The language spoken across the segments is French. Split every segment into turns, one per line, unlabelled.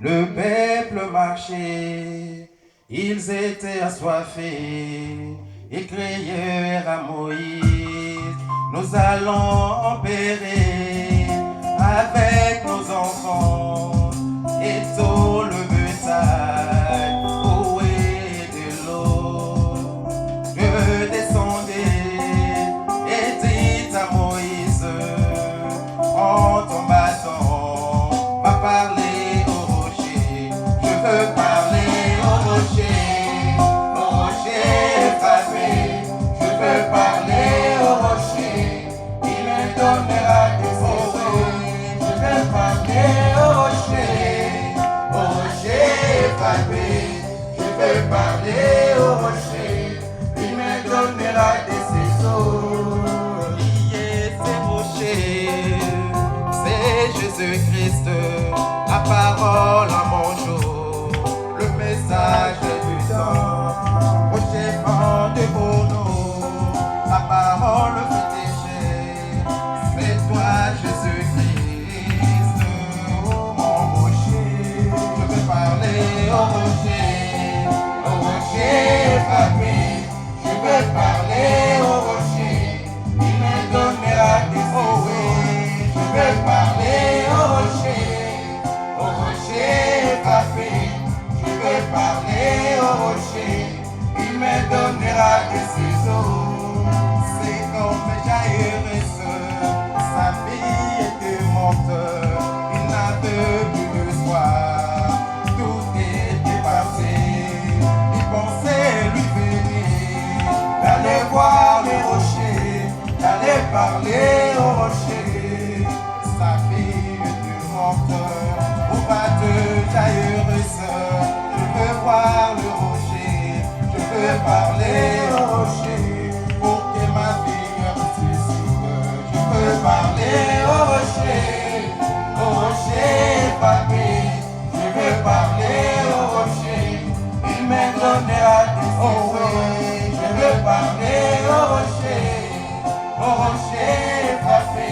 Le peuple marchait, ils étaient assoiffés, et crièrent à Moïse, nous allons périr avec nos enfants et tout le bétail. Où est de l'eau? Je descendais et dit à Moïse, en ton bâton, va parler. Je peux parler au rocher, il me donnera de ses eaux. Lié ces rochers, c'est Jésus-Christ, la parole à mon jour, le message du temps. Rocher fondé pour nous, la parole fait déchet, c'est toi Jésus-Christ, oh mon rocher. Je peux parler au rocher. Je veux parler au rocher, il me donnera des eaux. Je veux parler au rocher frappé. Je veux parler au rocher, il me donnera de ses eaux. C'est comme Jairus, sa fille était morte, il n'avait plus de soir, tout était passé. D'aller voir les rochers, d'aller parler aux rochers. Sa fille est morte au bas de Jairus. Je veux voir le rocher, je veux parler aux rochers pour que ma fille ressuscite. Je veux parler aux rochers frappés. Je veux parler aux rochers, il me donnera des eaux. Je veux parler au rocher frappé.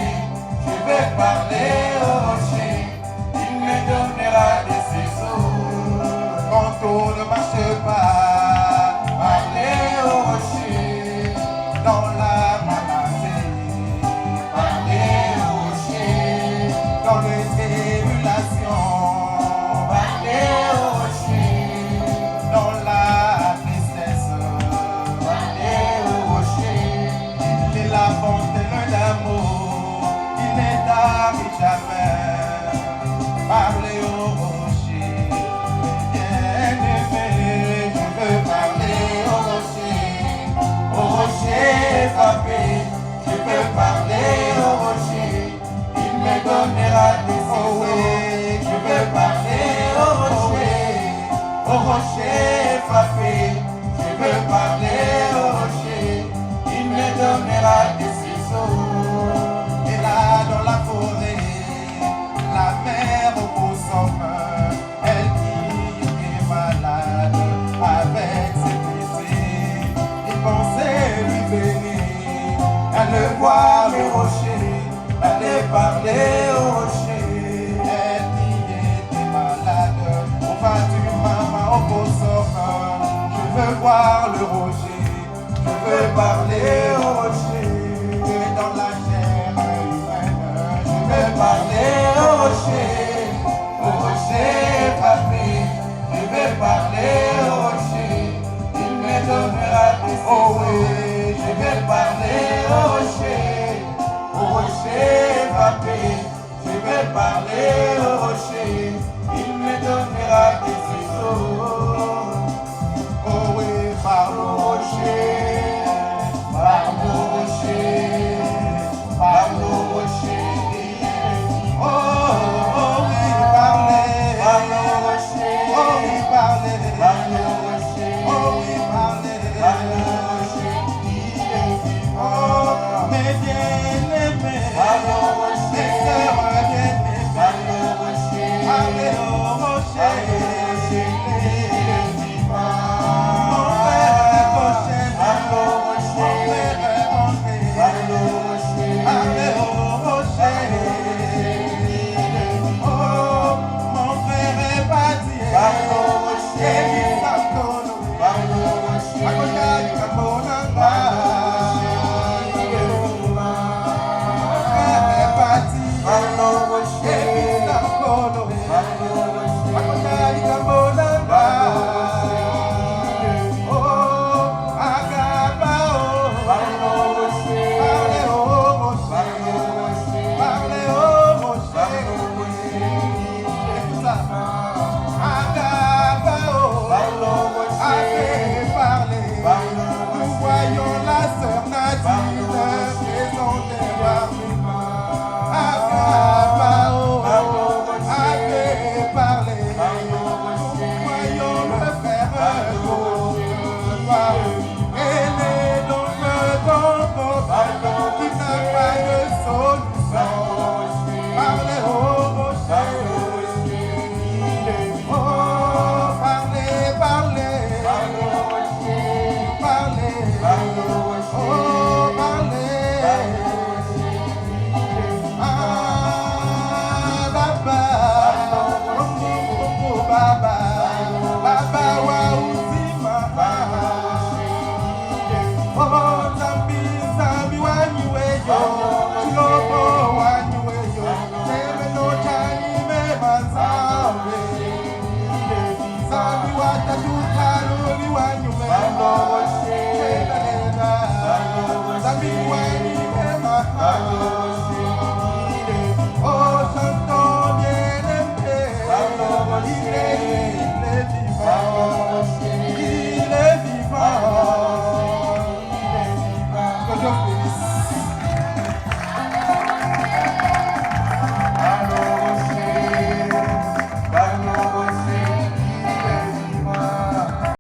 Je veux parler au rocher, il me donnera de ses eaux. Quand on ne marche pas, parlez au rocher. Dans la maladie, parlez au rocher. Dans les tribulations, parlez au rocher. Dans la tristesse, la fontaine d'amour qui n'est d'arrêt jamais. Parlez au rocher, bien-aimé. Je veux parler au rocher frappé. Je veux parler au rocher, il me donnera des eaux. Je veux parler au rocher frappé. Je veux parler au rocher, il me donnera des ciseaux. Et là dans la forêt, la mère au somme, elle qui était malade avec ses blessés, et pensait lui venir, aller voir le rocher, aller parler au rocher. Elle qui était malade, on va du maman au somme. Je veux voir le rocher, je veux parler au rocher, et dans la chair humaine. Je veux parler au rocher frappé. Je veux parler au rocher, il me donnera des eaux. Je veux parler au rocher frappé. Je veux parler au rocher, il me donnera des ciseaux. Oh oui, par le rocher, par le rocher, par le rocher. Oh, oh oui, parlez, par le rocher. Oh oui, parlez, par le rocher. Oh oui, parlez, par le rocher. Il est vivant. Oh, mes bien-aimés, par le rocher. Mes sœurs bien-aimées, par le rocher. Parlez au rocher. Mon frère est Alléluia.